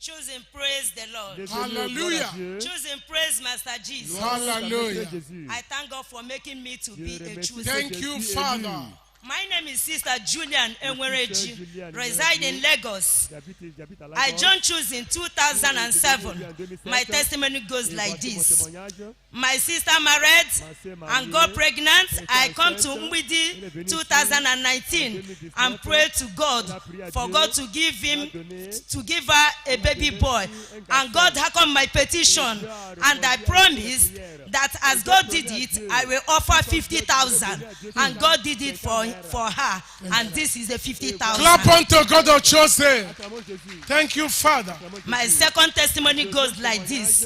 Choosing praise the Lord. Hallelujah. Choosing praise Master Jesus. Hallelujah. I thank God for making me to be a chosen. Thank you, Father. My name is Sister Julian Enwereji, reside in Lagos. I joined Choose in 2007. My testimony goes like this. My sister married and got pregnant. I come to Mwidi 2019 and pray to God for God to give her a baby boy. And God hearkened my petition. And I promised that as God did it, I will offer 50,000. And God did it for her, and this is a 50,000. Clap unto God of chosen. Thank you, Father. My second testimony goes like this.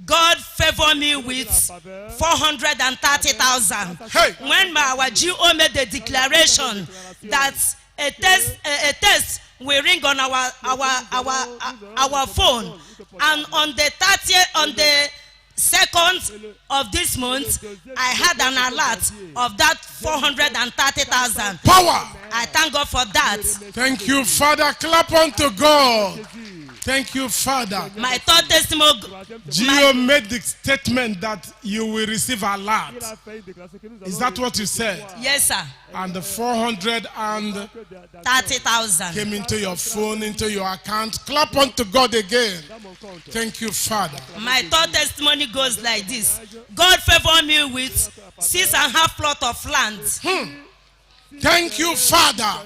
God favored me with 430,000. Hey. When our GO made the declaration that a test will ring on our phone, and on the 30th, on the 2nd of this month, I had an alert of that 430,000. Power. I thank God for that. Thank you, Father. Clap unto God. Thank you, Father. My third testimony. Gio made the statement that you will receive a lot. Is that what you said? Yes, sir. And the 430,000 came into your phone, into your account. Clap unto God again. Thank you, Father. My third testimony goes like this. God favored me with 6.5 plots of land. Thank you, Father.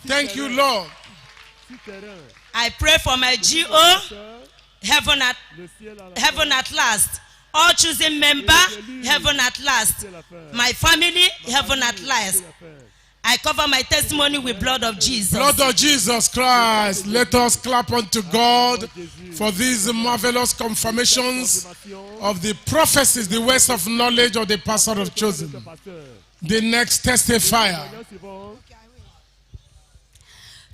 Thank you, Lord. I pray for my GO, heaven at last. All choosing member, heaven at last. My family, heaven at last. I cover my testimony with blood of Jesus. Blood of Jesus Christ. Let us clap unto God for these marvelous confirmations of the prophecies, the words of knowledge of the pastor of chosen. The next testifier.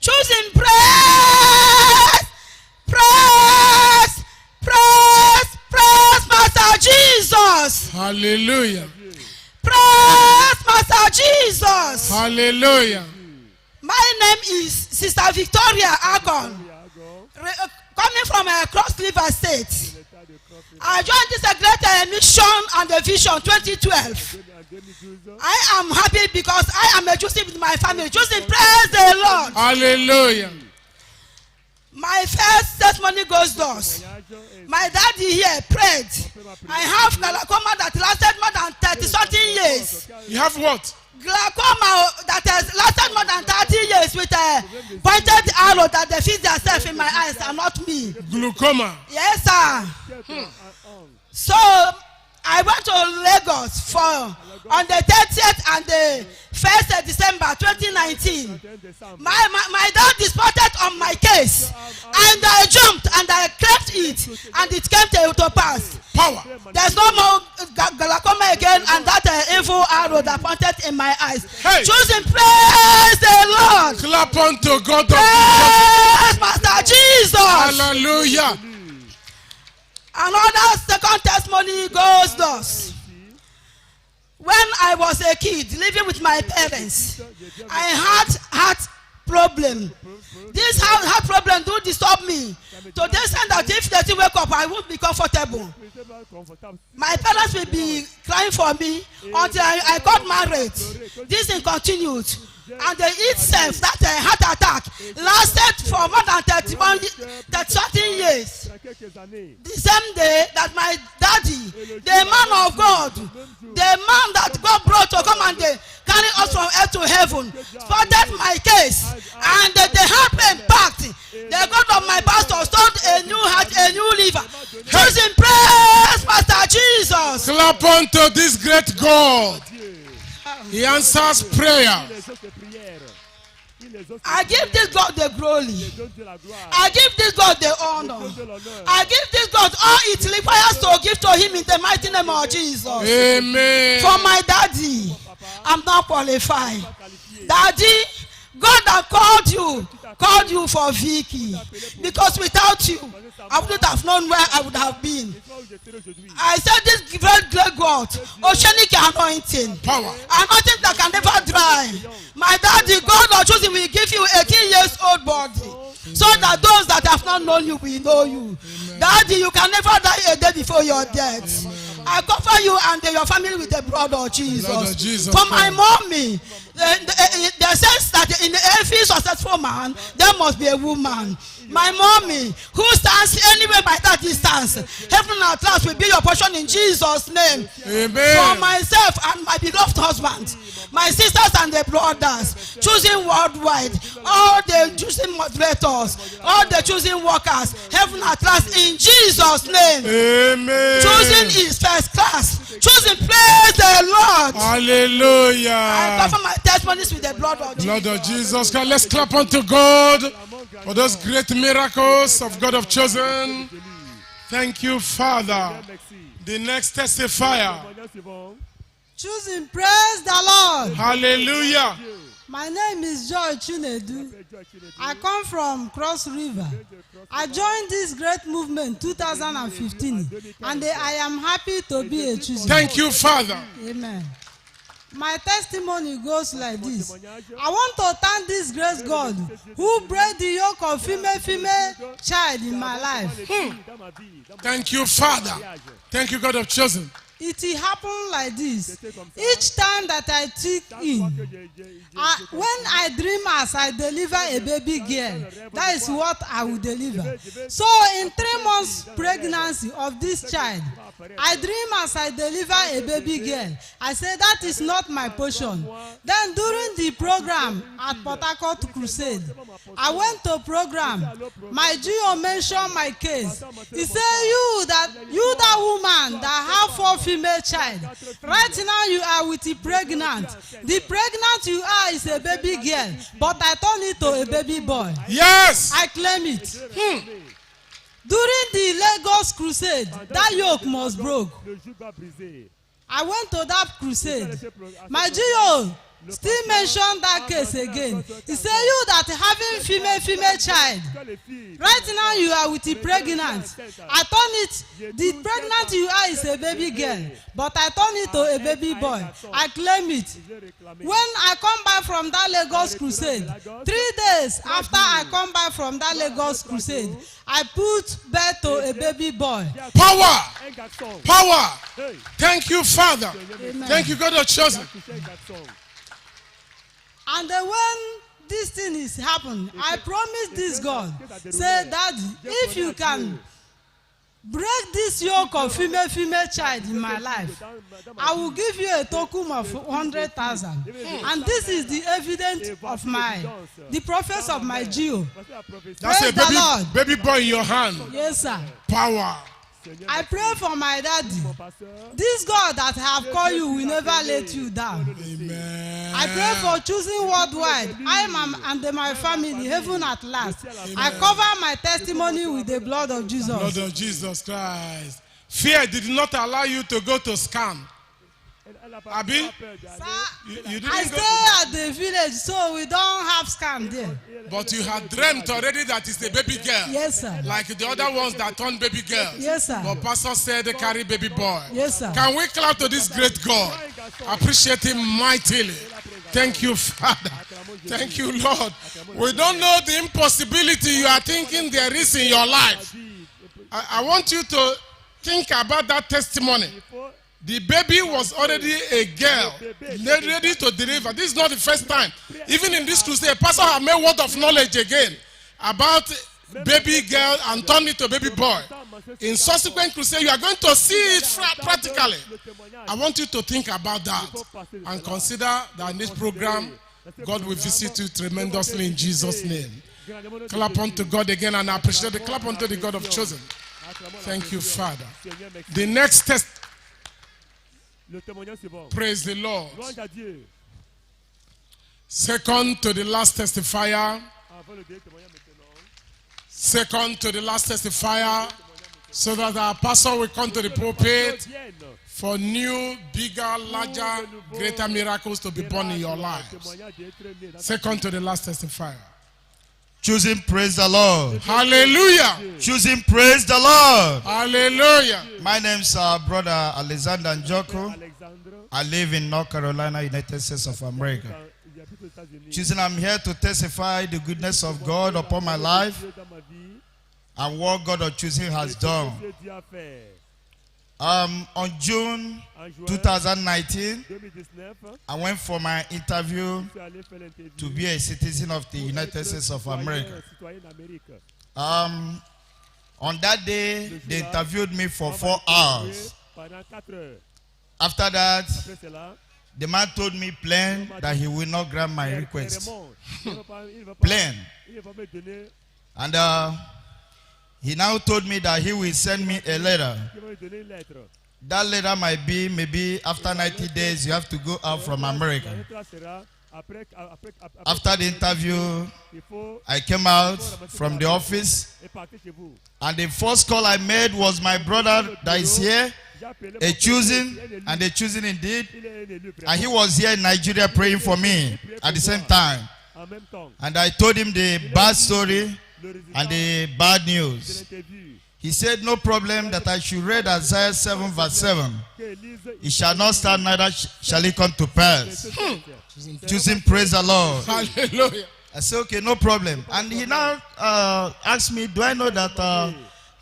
Choosing praise, praise, praise, praise, Master Jesus. Hallelujah. Praise, Master Jesus. Hallelujah. My name is Sister Victoria Agon, coming from Cross River State. I joined this great mission and the vision 2012. I am happy because I am a Joseph with my family. Joseph, praise the Lord. Hallelujah. My first testimony goes thus. My daddy here prayed. I have glaucoma that lasted more than 30-something years. You have what? Glaucoma that has lasted more than 30 years with a pointed arrow that they feed themselves in my eyes and not me. Glaucoma. Yes, sir. So I went to Lagos on the 30th and the 1st of December 2019. My dad spotted on my case, and I jumped and I clapped it, and it came to pass. Power. There's no more glaucoma again, and that evil arrow that pointed in my eyes. Hey. Choosing praise the Lord. Clap unto God. Praise Master Jesus. Hallelujah. Another second testimony goes thus. When I was a kid living with my parents, I had heart problem. This heart problem do disturb me. To the extent that if they still wake up, I won't be comfortable. My parents will be crying for me until I got married. This thing continued. And the itself, that heart attack, lasted for more than 30 years. The same day that my daddy, the man of God, the man that God brought to come and carry us from earth to heaven, spotted my case, and the heart pain packed. The God of my pastor stored a new heart, a new liver. Choosing praise, Master Jesus. Clap unto this great God. He answers prayer. I give this God the glory. I give this God the honor. I give this God all it requires to give to him in the mighty name of Jesus. Amen. For my daddy, I'm not qualified. Daddy, God that called you for Vicky. Because without you, I wouldn't have known where I would have been. I said this great God, oceanic anointing. Power. Anointing that can never dry. My daddy, God or choosing will give you 18 years old body. so that those that have not known you will know you. Daddy, you can never die a day before your death. I cover you and your family with the blood of Jesus. Blood of Jesus. For my mommy, the sense that in every successful man, there must be a woman. My mommy, who stands anywhere by that distance, heaven and earth will be your portion in Jesus' name. Amen. For myself and my beloved husband, my sisters and the brothers, choosing worldwide, all the choosing moderators, all the choosing workers, heaven and earth in Jesus' name. Amen. Choosing is first class. Choosing, praise the Lord. Hallelujah. I cover my testimonies with the blood of Jesus. Blood of Jesus Christ. Let's clap unto God for those great miracles of God of chosen. Thank you, Father. The next testifier. Choosing, praise the Lord. Hallelujah. My name is Joy Chinedu. I come from Cross River. I joined this great movement 2015, and I am happy to be a choosing. Thank you, Father. Amen. My testimony goes like this. I want to thank this great God who break the yoke of female child in my life. Thank you, Father. Thank you, God of chosen. It happened like this. Each time that I took in, when I dream as I deliver a baby girl, that is what I will deliver. So in 3 months pregnancy of this child, I dream as I deliver a baby girl. I say that is not my portion. Then during the program at Port Harcourt Crusade, I went to program. My GO mentioned my case. He said, you that woman that have 4 female child, right now you are with the pregnant. The pregnant you are is a baby girl, but I turn it to a baby boy. Yes. I claim it. During the Lagos Crusade, that yoke was broke. I went to that crusade. My GO still mentioned that case again. He said, you that having female child, right now you are with the pregnant. I turn it, the pregnant you are is a baby girl, but I turn it to a baby boy. I claim it. When I come back from that Lagos crusade, 3 days after I come back from that Lagos crusade, I put birth to a baby boy. Power. Power. Thank you, Father. Amen. Thank you, God of chosen. And then when this thing is happened, I promise this God, say, Daddy, if you can break this yoke of female child in my life, I will give you a token of 100,000. And this is the evidence of the prophets of my GO. That's Praise the a baby boy in your hand. Yes, sir. Power. I pray for my daddy. This God that have called you will never let you down. Amen. I pray for choosing worldwide. I am and my family, heaven at last. I cover my testimony with the blood of Jesus. Blood of Jesus Christ. Fear did not allow you to go to scam. Abi? You didn't I go. stay at the village, so we don't have scam there. But you had dreamt already that it's a baby girl. Yes, sir. Like the other ones that turned baby girls. Yes, sir. But pastor said they carry baby boy. Yes, sir. Can we clap to this great God? Appreciate him mightily. Thank you, Father. Thank you, Lord. We don't know the impossibility you are thinking there is in your life. I want you to think about that testimony. The baby was already a girl, ready to deliver. This is not the first time. Even in this crusade, pastor have made word of knowledge again about baby girl and turned it to baby boy. In subsequent crusade, you are going to see it practically. I want you to think about that and consider that in this program, God will visit you tremendously in Jesus' name. Clap unto God again and appreciate the clap unto the God of chosen. Thank you, Father. The next test. Praise the Lord. Second to the last testifier. Second to the last testifier. So that our pastor will come to the pulpit for new, bigger, larger, greater miracles to be born in your lives. Second to the last testifier. Choosing, praise the Lord. Hallelujah. Choosing, praise the Lord. Hallelujah. My name's brother Alexander Njoko. I live in North Carolina, United States of America. Choosing, I'm here to testify the goodness of God upon my life and what God of Choosing has done. On June 2019, I went for my interview to be a citizen of the United States of America. On that day, they interviewed me for 4 hours. After that, the man told me plain that he will not grant my request. Plain. And he now told me that he will send me a letter. That letter might be maybe after 90 days you have to go out from America. After the interview, I came out from the office, and the first call I made was my brother that is here, a Choosing, and a Choosing indeed, and he was here in Nigeria praying for me at the same time. And I told him the bad story and the bad news. He said, no problem, that I should read Isaiah 7 verse 7. It shall not stand, neither shall it come to pass. Choosing, praise the Lord. Hallelujah. I said, okay, no problem. And he now asked me, do I know that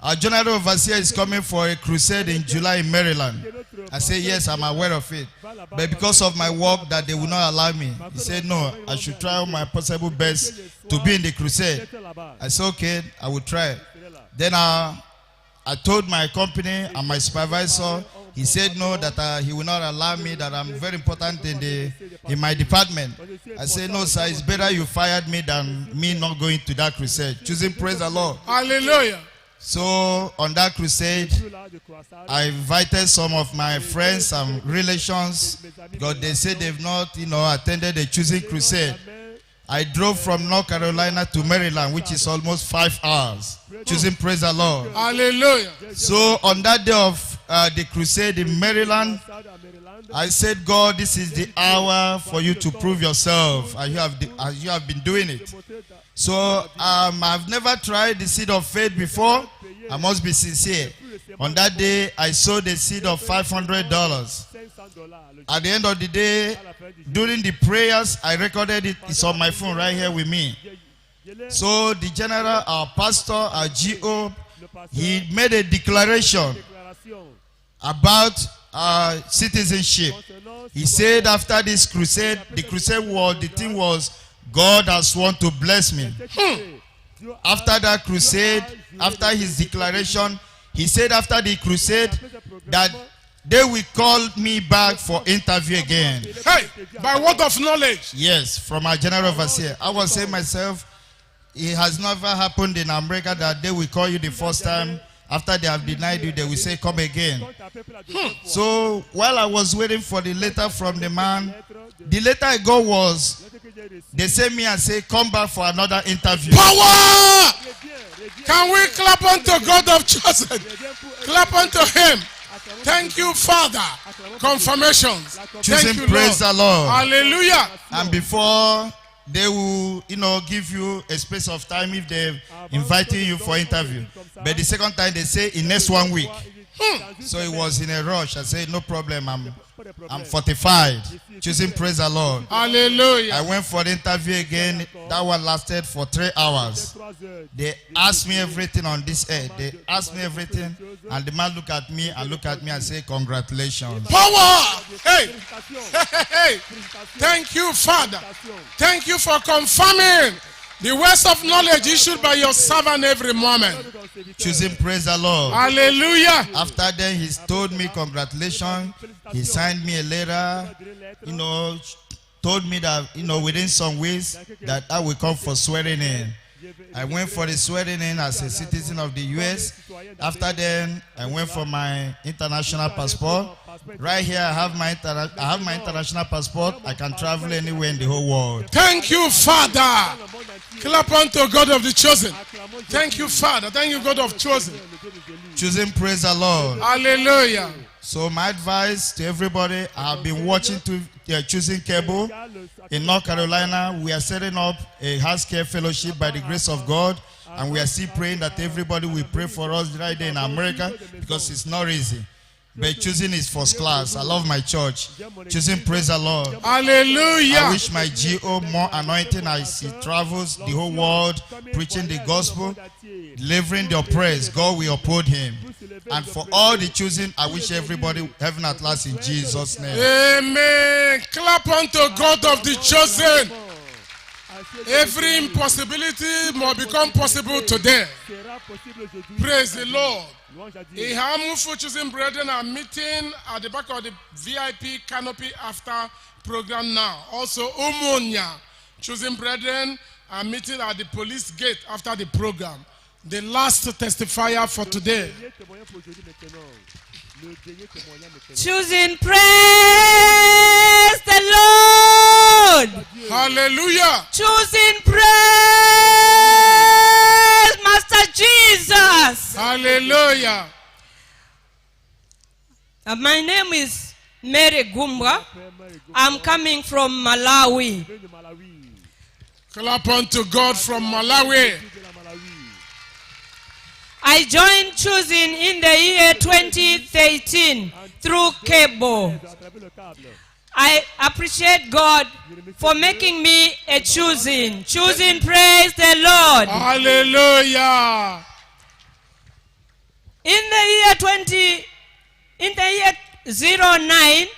our general overseer is coming for a crusade in July in Maryland? I said, yes, I'm aware of it. But because of my work, that they will not allow me. He said, no, I should try all my possible best to be in the crusade. I said, okay, I will try. Then I told my company and my supervisor. He said no, that he will not allow me, that I'm very important in my department. I said, no, sir, it's better you fired me than me not going to that crusade. Choosing, praise the Lord. Hallelujah. So on that crusade, I invited some of my friends and relations, because they said they've not, attended the Choosing crusade. I drove from North Carolina to Maryland, which is almost 5 hours. Choosing, praise the Lord. Hallelujah. So on that day of the crusade in Maryland, I said, God, this is the hour for you to prove yourself, as you have been doing it. So I've never tried the seed of faith before. I must be sincere. On that day, I sowed a seed of $500. At the end of the day, during the prayers, I recorded it. It's on my phone right here with me. So the general, our pastor, our GO, he made a declaration about citizenship. He said after this crusade, the thing was, God has sworn to bless me. After that crusade, after his declaration, he said after the crusade that they will call me back for interview again. Hey, by word of knowledge. Yes, from our general overseer. I was saying myself, it has never happened in America that they will call you the first time. After they have denied you, they will say, come again. So while I was waiting for the letter from the man, the letter I got was, they sent me and say, come back for another interview. Power! Can we clap unto God of Chosen? Clap unto him. Thank you, Father. Confirmations. Choosing, Thank you, praise Lord. the Lord. Hallelujah. And before they will, give you a space of time if they're inviting you for interview. But the second time they say in next 1 week. So it was in a rush. I said, no problem. I'm fortified. Choosing, praise the Lord. Hallelujah. I went for the interview again. That one lasted for 3 hours. They asked me everything on this head. They asked me everything. And the man looked at me and said, congratulations. Power! Hey! Hey! Thank you, Father. Thank you for confirming the words of knowledge issued by your servant every moment. Choosing, praise the Lord. Hallelujah. After then, he told me congratulations. He signed me a letter, told me that, within some weeks that I will come for swearing in. I went for the swearing in as a citizen of the U.S. After then, I went for my international passport. Right here, I have my international passport. I can travel anywhere in the whole world. Thank you, Father. Clap unto God of the Chosen. Thank you, Father. Thank you, God of Chosen. Choosing, praise the Lord. Hallelujah. So my advice to everybody, I have been watching Choosing Cable in North Carolina. We are setting up a house care fellowship by the grace of God, and we are still praying that everybody will pray for us right there in America, because it's not easy. but choosing is first class. I love my church. Choosing, praise the Lord. Hallelujah. I wish my GO more anointing as he travels the whole world, preaching the gospel, delivering the oppressed. God will uphold him. And for all the choosing, I wish everybody heaven at last in Jesus' name. Amen. Clap unto God of the chosen. Every impossibility must become possible today. Praise the Lord. Ihamufu choosing brethren are meeting at the back of the VIP canopy after program now. Also, Umunya choosing brethren are meeting at the police gate after the program. The last testifier for today. Choosing, praise the Lord. Hallelujah. Choosing, praise Master Jesus. Hallelujah. My name is Mary Gumbwa. I'm coming from Malawi. Clap unto God from Malawi. I joined choosing in the year 2013 through cable. I appreciate God for making me a choosing. Choosing, praise the Lord. Hallelujah. In the year 09,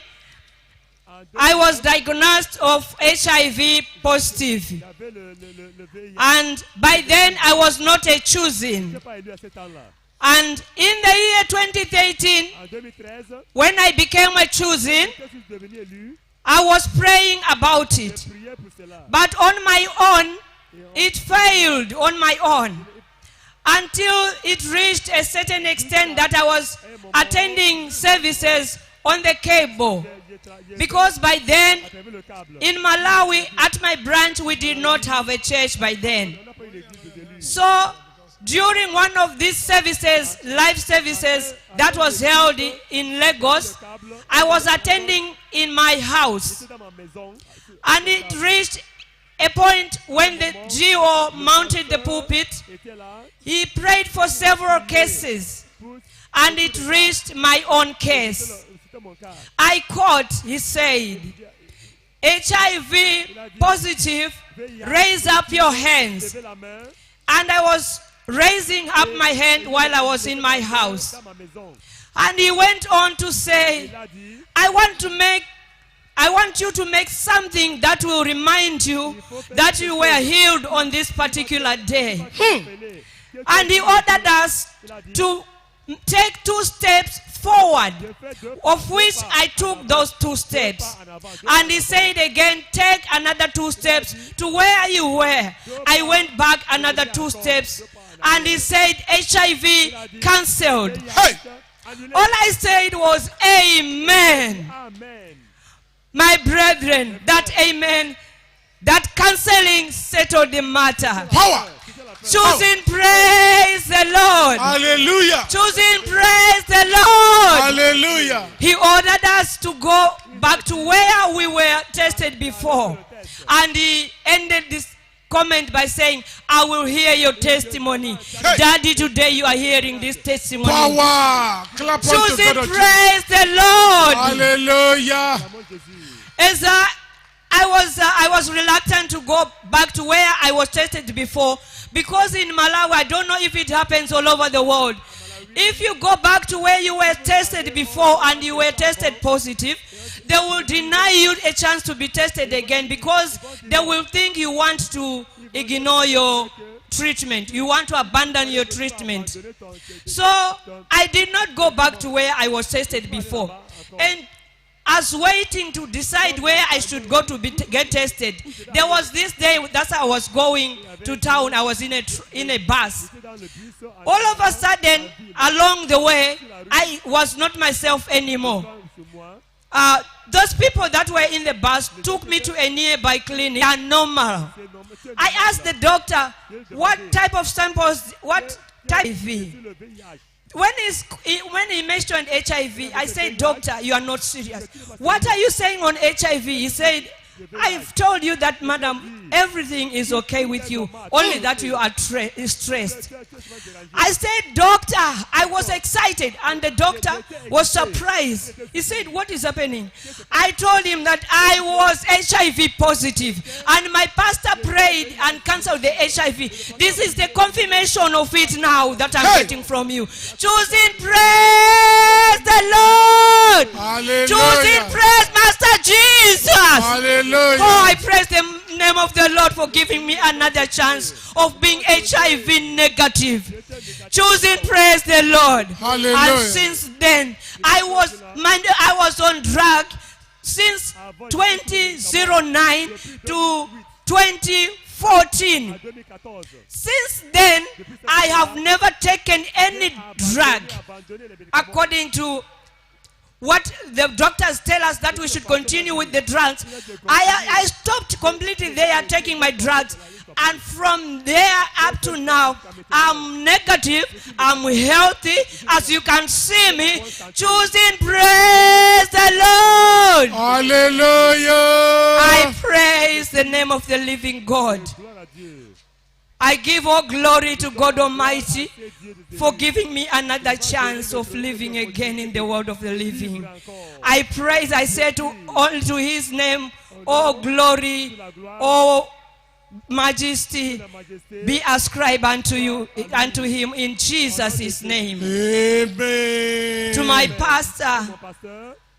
I was diagnosed of HIV positive. And by then I was not a choosing. And in the year 2013, when I became a choosing, I was praying about it. But on my own, it failed on my own. Until it reached a certain extent that I was attending services on the cable. Because by then, in Malawi, at my branch, we did not have a church by then. So, during one of these services, live services, that was held in Lagos, I was attending in my house. And it reached a point when the GO mounted the pulpit. He prayed for several cases. And it reached my own case. I called, he said, HIV positive, raise up your hands. And I was raising up my hand while I was in my house. And he went on to say, I want you to make something that will remind you that you were healed on this particular day. And he ordered us to take 2 steps forward, of which I took those 2 steps. And he said again, take another 2 steps to where you were. I went back another 2 steps. And he said, HIV cancelled. Hey! All I said was, amen. My brethren, that amen, that cancelling settled the matter. Power! Choosing, praise the Lord. Hallelujah. Choosing, praise the Lord. Hallelujah. He ordered us to go back to where we were tested before. And he ended this comment by saying, I will hear your testimony. Hey. Daddy, today you are hearing this testimony. Power. Clap unto Choosing, God. praise the Lord. Hallelujah. As I was reluctant to go back to where I was tested before, because in Malawi, I don't know if it happens all over the world. If you go back to where you were tested before and you were tested positive, they will deny you a chance to be tested again, because they will think you want to ignore your treatment. You want to abandon your treatment. So I did not go back to where I was tested before. And as waiting to decide where I should go to get tested, there was this day that I was going to town. I was in a bus. All of a sudden, along the way, I was not myself anymore. Those people that were in the bus took me to a nearby clinic. They are normal. I asked the doctor, what type of samples, what type of HIV? When he mentioned HIV, I said, doctor, you are not serious. What are you saying on HIV? He said, I've told you that, madam, everything is okay with you, only that you are stressed. I said, doctor, I was excited, and the doctor was surprised. He said, what is happening? I told him that I was HIV positive, and my pastor prayed and canceled the HIV. This is the confirmation of it now that I'm getting from you. Choosing, praise the Lord. Hallelujah. Choosing, praise Master Jesus. Hallelujah. Oh, I praise the name of the Lord for giving me another chance of being HIV negative. Choosing, praise the Lord. Hallelujah. And since then, I was on drug since 2009 to 2014. Since then, I have never taken any drug according to what the doctors tell us that we should continue with the drugs. I stopped completely there taking my drugs. And from there up to now, I'm negative, I'm healthy. As you can see me, choosing, praise the Lord. Hallelujah. I praise the name of the living God. I give all glory to God Almighty for giving me another chance of living again in the world of the living. I praise, I say to his name, all glory, all majesty be ascribed unto you, unto him in Jesus' name. Amen. To my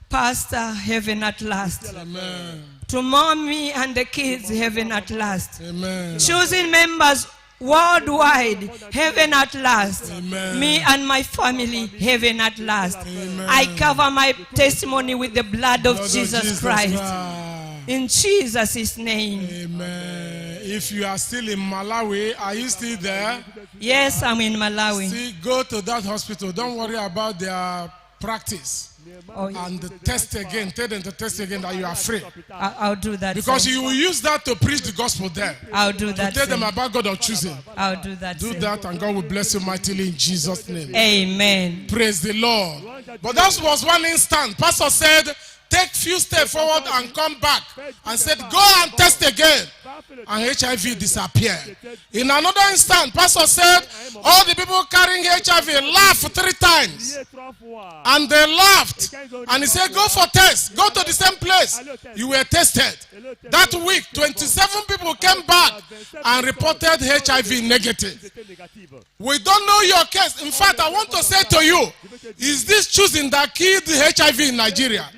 pastor, heaven at last. Amen. To mommy and the kids, heaven at last. Amen. Choosing members worldwide, heaven at last. Amen. Me and my family, heaven at last. Amen. I cover my testimony with the blood of Lord Jesus Christ. In Jesus' name. Amen. If you are still in Malawi, are you still there? Yes, I'm in Malawi. See, go to that hospital. Don't worry about their practice. Oh, yeah. And test again. Tell them to test again that you are free. I'll do that. Because sir. you will use that to preach the gospel there. I'll do that. Tell them sir. about God of choosing. I'll do that. Do sir. that and God will bless you mightily in Jesus' name. Amen. Praise the Lord. But that was one instant. Pastor said, take few steps forward and come back. And said, go and test again. And HIV disappeared. In another instant, Pastor said, all the people carrying HIV laughed 3 times. And they laughed. And he said, go for test. Go to the same place. You were tested. That week, 27 people came back and reported HIV negative. We don't know your case. In fact, I want to say to you, is this choosing that killed HIV in Nigeria?